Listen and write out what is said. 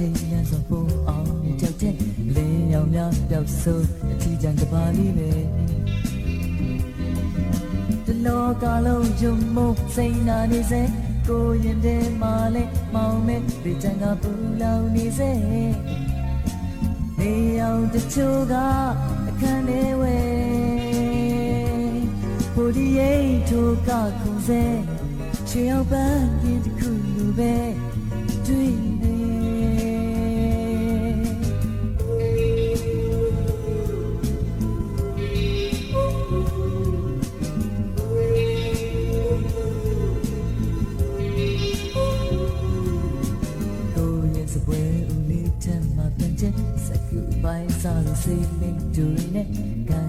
ချိန်ရန်စွာပုံအောင်နေကြောက်တဲ့လင်းရောင်များပျောက်ဆုံးအထီးကျန်ကပါလေးပဲတလောကလုံးယုံမို့စိတ်နာနေစေကိုရင်ထဲမှာလဲမောင်မဲဒီချမ်းကပူလောင်နေစေနေအောင်တချို့ကအခန်းထဲဝဲပူဒီရိတ်ထိုးကခုန်စေချေအောင်ပန်းရင်တစ်ခုလိုပဲတွေ့နေစကူပိုင်းစားလို့စိတ်လေးတူနေကန်